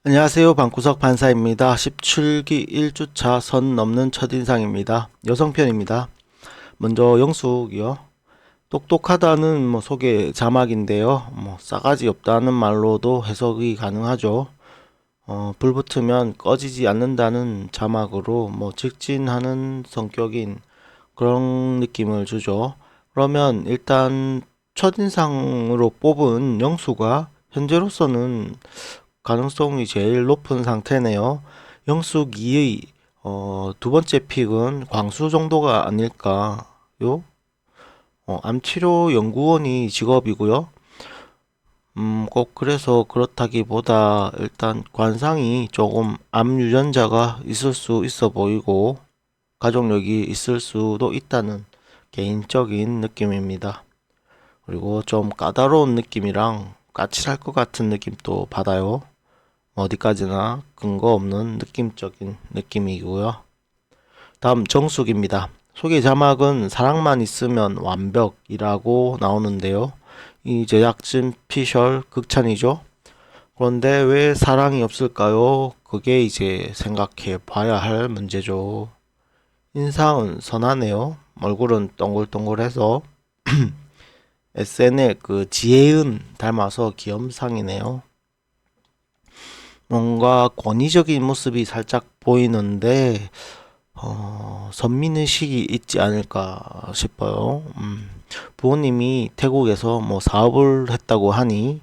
안녕하세요. 방구석 판사입니다. 17기 1주차 선 넘는 첫인상입니다. 여성편입니다. 먼저 영숙이요. 똑똑하다는 소개 자막인데요. 싸가지 없다는 말로도 해석이 가능하죠. 불 붙으면 꺼지지 않는다는 자막으로 직진하는 성격인 그런 느낌을 주죠. 그러면 일단 첫인상으로 뽑은 영수가 현재로서는 가능성이 제일 높은 상태네요. 영숙 2의 두 번째 픽은 광수 정도가 아닐까요? 암치료 연구원이 직업이고요. 꼭 그래서 그렇다기보다 일단 관상이 조금 암 유전자가 있을 수 있어 보이고 가족력이 있을 수도 있다는 개인적인 느낌입니다. 그리고 좀 까다로운 느낌이랑 까칠할 것 같은 느낌도 받아요. 어디까지나 근거 없는 느낌적인 느낌이고요. 다음 정숙입니다. 소개 자막은 사랑만 있으면 완벽이라고 나오는데요. 이 제작진 피셜 극찬이죠. 그런데 왜 사랑이 없을까요? 그게 이제 생각해 봐야 할 문제죠. 인상은 선하네요. 얼굴은 동글동글해서 SNL 그 지혜은 닮아서 귀염상이네요. 뭔가 권위적인 모습이 살짝 보이는데 선민의식이 있지 않을까 싶어요. 부모님이 태국에서 사업을 했다고 하니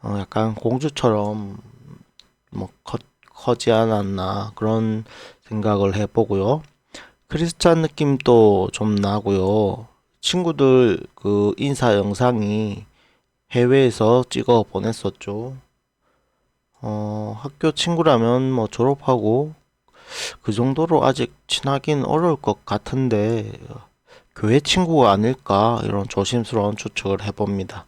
약간 공주처럼 커지 않았나 그런 생각을 해보고요. 크리스찬 느낌도 좀 나고요. 친구들 그 인사 영상이 해외에서 찍어 보냈었죠. 학교 친구라면 졸업하고 그 정도로 아직 친하긴 어려울 것 같은데 교회 친구가 아닐까 이런 조심스러운 추측을 해봅니다.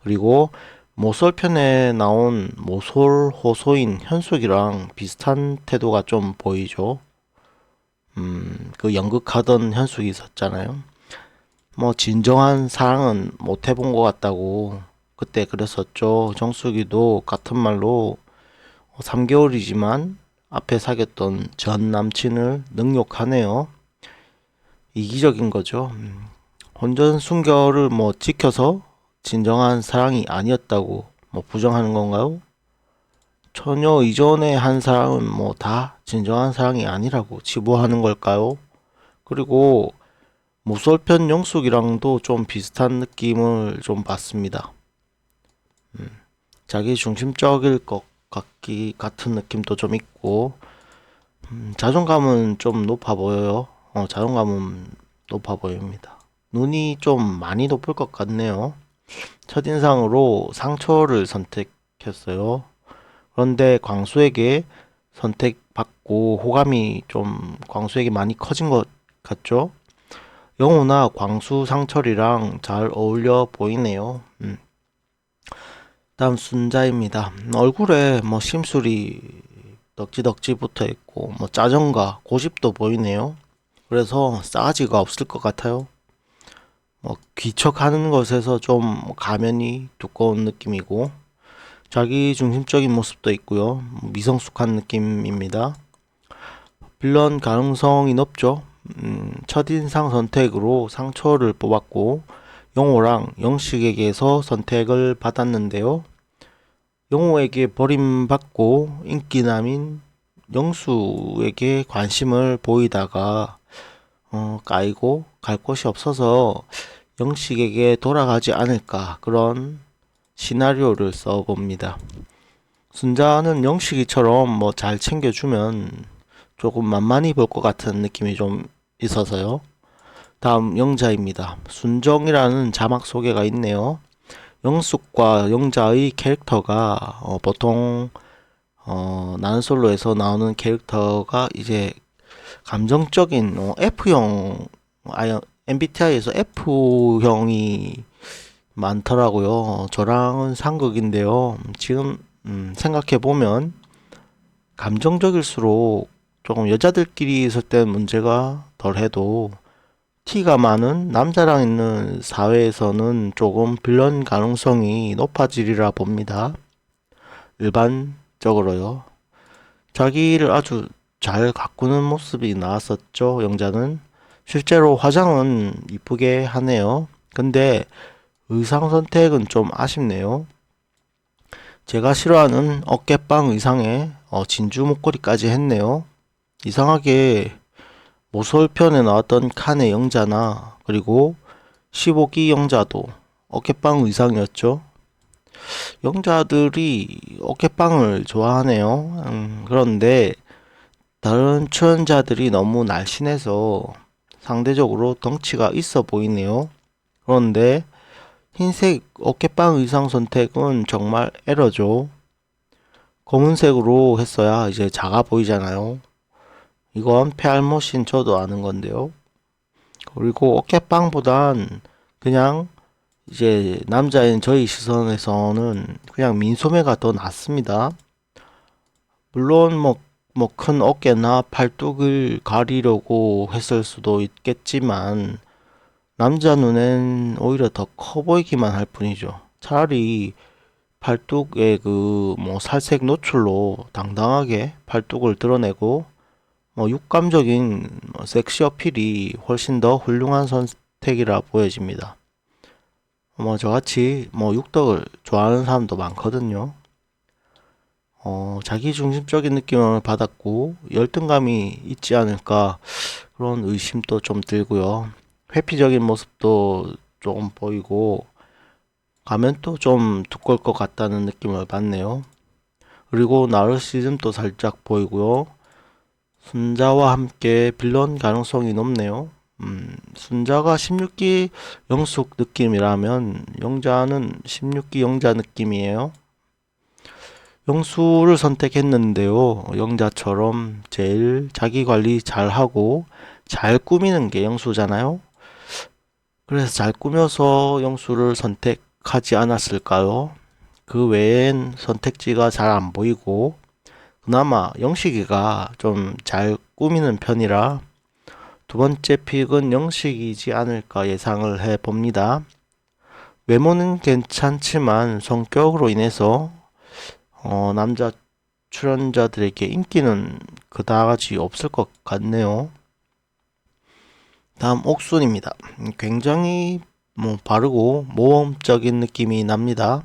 그리고 모솔편에 나온 모솔 호소인 현숙이랑 비슷한 태도가 좀 보이죠. 그 연극하던 현숙이 있었잖아요. 진정한 사랑은 못 해본 것 같다고 그때 그랬었죠. 정숙이도 같은 말로 3개월이지만 앞에 사귀었던 전 남친을 능욕하네요. 이기적인 거죠. 혼전 순결을 지켜서 진정한 사랑이 아니었다고 부정하는 건가요? 전혀 이전에 한 사랑은 다 진정한 사랑이 아니라고 치부하는 걸까요? 그리고 무솔편 영숙이랑도 좀 비슷한 느낌을 좀 받습니다. 자기 중심적일 것 같은 느낌도 좀 있고 자존감은 좀 높아 보여요. 자존감은 높아 보입니다. 눈이 좀 많이 높을 것 같네요. 첫인상으로 상처를 선택했어요. 그런데 광수에게 선택받고 호감이 좀 광수에게 많이 커진 것 같죠? 영호나 광수 상철이랑 잘 어울려 보이네요. 다음 순자입니다. 얼굴에 심술이 덕지덕지 붙어 있고 짜증과 고집도 보이네요. 그래서 싸가지가 없을 것 같아요. 귀척하는 것에서 좀 가면이 두꺼운 느낌이고 자기 중심적인 모습도 있고요. 미성숙한 느낌입니다. 빌런 가능성이 높죠. 첫인상 선택으로 상처를 뽑았고 영호랑 영식에게서 선택을 받았는데요. 영호에게 버림받고 인기남인 영수에게 관심을 보이다가 까이고 갈 곳이 없어서 영식에게 돌아가지 않을까 그런 시나리오를 써봅니다. 순자는 영식이처럼 잘 챙겨주면 조금 만만히 볼 것 같은 느낌이 좀 있어서요. 다음 영자입니다. 순정이라는 자막 소개가 있네요. 영숙과 영자의 캐릭터가 보통 나는 솔로에서 나오는 캐릭터가 이제 감정적인 F형 MBTI에서 F형이 많더라고요. 저랑은 상극인데요. 지금 생각해보면 감정적일수록 조금 여자들끼리 있을 때 문제가 덜해도 T가 많은 남자랑 있는 사회에서는 조금 빌런 가능성이 높아지리라 봅니다. 일반적인 적극적으로요. 자기를 아주 잘 가꾸는 모습이 나왔었죠, 영자는. 실제로 화장은 이쁘게 하네요. 근데 의상 선택은 좀 아쉽네요. 제가 싫어하는 어깨빵 의상에 진주 목걸이까지 했네요. 이상하게 모솔편에 나왔던 칸의 영자나 그리고 15기 영자도 어깨빵 의상이었죠. 영자들이 어깨빵을 좋아하네요. 그런데 다른 출연자들이 너무 날씬해서 상대적으로 덩치가 있어 보이네요. 그런데 흰색 어깨빵 의상 선택은 정말 에러죠. 검은색으로 했어야 이제 작아 보이잖아요. 이건 페알못인 저도 아는 건데요. 그리고 어깨빵보단 그냥 이제 남자인 저희 시선에서는 그냥 민소매가 더 낫습니다. 물론 뭐 큰 어깨나 팔뚝을 가리려고 했을 수도 있겠지만 남자 눈엔 오히려 더 커 보이기만 할 뿐이죠. 차라리 팔뚝에 그 뭐 살색 노출로 당당하게 팔뚝을 드러내고 뭐 육감적인 섹시 어필이 훨씬 더 훌륭한 선택이라 보여집니다. 뭐 저같이 뭐 육덕을 좋아하는 사람도 많거든요. 자기 중심적인 느낌을 받았고 열등감이 있지 않을까 그런 의심도 좀 들고요. 회피적인 모습도 좀 보이고 가면도 좀 두꺼울 것 같다는 느낌을 받네요. 그리고 나르시즘도 살짝 보이고요. 순자와 함께 빌런 가능성이 높네요. 순자가 16기 영숙 느낌이라면 영자는 16기 영자 느낌이에요. 영수를 선택했는데요. 영자처럼 제일 자기 관리 잘하고 잘 꾸미는 게 영수잖아요. 그래서 잘 꾸며서 영수를 선택하지 않았을까요? 그 외엔 선택지가 잘 안 보이고 그나마 영식이가 좀 잘 꾸미는 편이라 두 번째 픽은 영식이지 않을까 예상을 해봅니다. 외모는 괜찮지만 성격으로 인해서 남자 출연자들에게 인기는 그다지 없을 것 같네요. 다음 옥순입니다. 굉장히 뭐 바르고 모험적인 느낌이 납니다.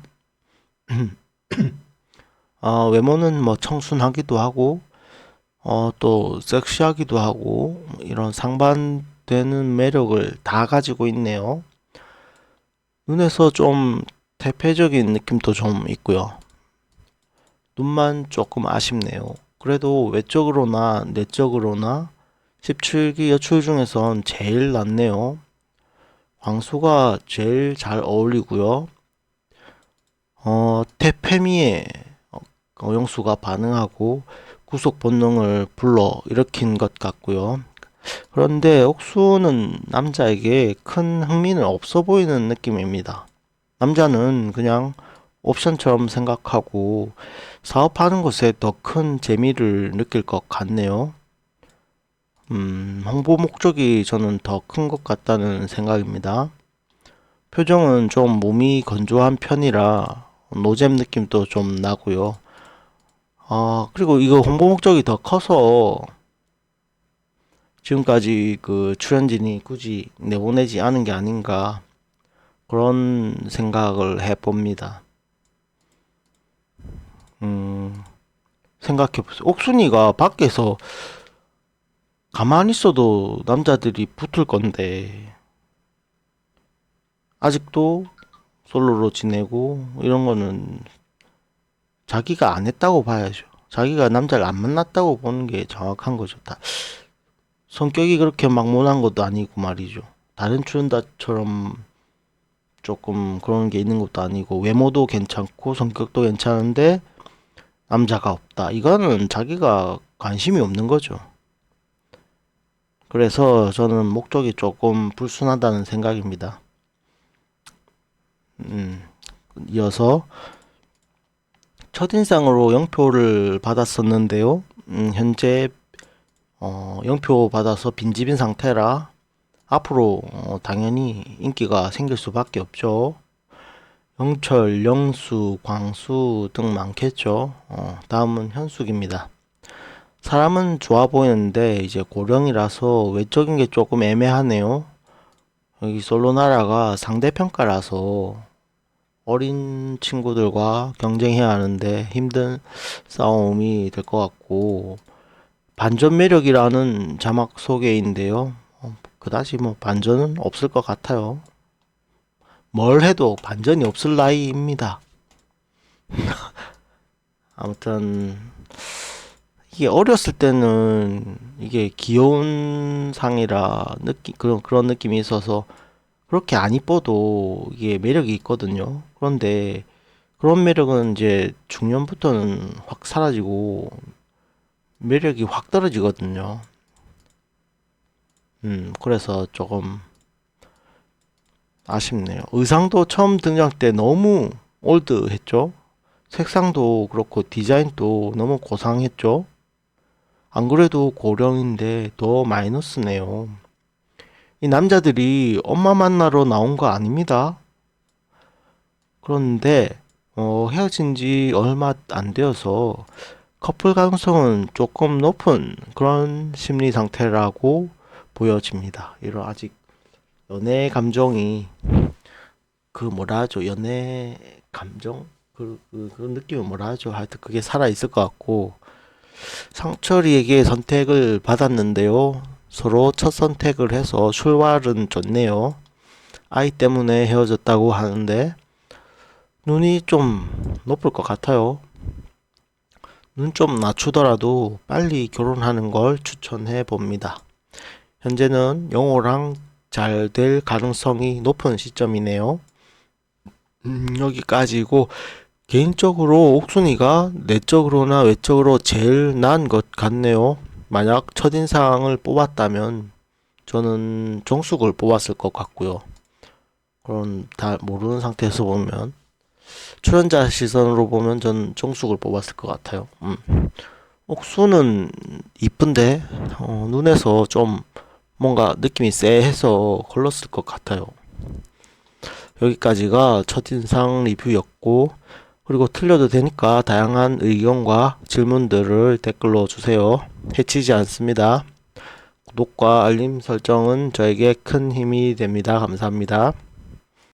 외모는 뭐 청순하기도 하고 또 섹시하기도 하고 이런 상반되는 매력을 다 가지고 있네요. 눈에서 좀 태폐적인 느낌도 좀 있고요. 눈만 조금 아쉽네요. 그래도 외적으로나 내적으로나 17기 여출 중에선 제일 낫네요. 광수가 제일 잘 어울리고요. 태페미에 영수가 반응하고 구속 본능을 불러 일으킨 것 같고요. 그런데 옥수는 남자에게 큰 흥미는 없어 보이는 느낌입니다. 남자는 그냥 옵션처럼 생각하고 사업하는 것에 더 큰 재미를 느낄 것 같네요. 홍보 목적이 저는 더 큰 것 같다는 생각입니다. 표정은 좀 몸이 건조한 편이라 노잼 느낌도 좀 나고요. 그리고 이거 홍보 목적이 더 커서 지금까지 그 출연진이 굳이 내보내지 않은 게 아닌가 그런 생각을 해봅니다. 생각해보세요. 옥순이가 밖에서 가만히 있어도 남자들이 붙을 건데 아직도 솔로로 지내고 이런 거는 자기가 안 했다고 봐야죠. 자기가 남자를 안 만났다고 보는 게 정확한 거죠. 성격이 그렇게 막론한 것도 아니고 말이죠. 다른 출연자처럼 조금 그런 게 있는 것도 아니고 외모도 괜찮고 성격도 괜찮은데 남자가 없다. 이거는 자기가 관심이 없는 거죠. 그래서 저는 목적이 조금 불순하다는 생각입니다. 이어서 첫인상으로 영표를 받았었는데요. 현재 0표 받아서 빈집인 상태라 앞으로 당연히 인기가 생길 수밖에 없죠. 영철, 영수, 광수 등 많겠죠. 다음은 현숙입니다. 사람은 좋아 보이는데 이제 고령이라서 외적인 게 조금 애매하네요. 여기 솔로나라가 상대평가라서 어린 친구들과 경쟁해야 하는데 힘든 싸움이 될 것 같고, 반전 매력이라는 자막 소개인데요. 그다지 뭐 반전은 없을 것 같아요. 뭘 해도 반전이 없을 나이입니다. 아무튼 이게 어렸을 때는 이게 귀여운 상이라 느낌, 그런 느낌이 있어서 그렇게 안 이뻐도 이게 매력이 있거든요. 그런데 그런 매력은 이제 중년부터는 확 사라지고 매력이 확 떨어지거든요. 그래서 조금 아쉽네요. 의상도 처음 등장 때 너무 올드했죠. 색상도 그렇고 디자인도 너무 고상했죠. 안 그래도 고령인데 더 마이너스네요. 이 남자들이 엄마 만나러 나온 거 아닙니다. 그런데 헤어진 지 얼마 안 되어서 커플 가능성은 조금 높은 그런 심리 상태라고 보여집니다. 이런 아직 연애 감정이 그 뭐라 하죠? 연애 감정? 그런 느낌은 뭐라 하죠? 하여튼 그게 살아 있을 것 같고, 상철이에게 선택을 받았는데요. 서로 첫 선택을 해서 출발은 좋네요. 아이 때문에 헤어졌다고 하는데 눈이 좀 높을 것 같아요. 눈 좀 낮추더라도 빨리 결혼하는 걸 추천해 봅니다. 현재는 영호랑 잘 될 가능성이 높은 시점이네요. 여기까지고, 개인적으로 옥순이가 내적으로나 외적으로 제일 나은 것 같네요. 만약 첫인상을 뽑았다면 저는 정숙을 뽑았을 것 같고요. 그런 다 모르는 상태에서 보면, 출연자 시선으로 보면 전 정숙을 뽑았을 것 같아요. 옥수는 이쁜데 눈에서 좀 뭔가 느낌이 쎄해서 걸렀을 것 같아요. 여기까지가 첫인상 리뷰였고, 그리고 틀려도 되니까 다양한 의견과 질문들을 댓글로 주세요. 해치지 않습니다. 구독과 알림 설정은 저에게 큰 힘이 됩니다. 감사합니다.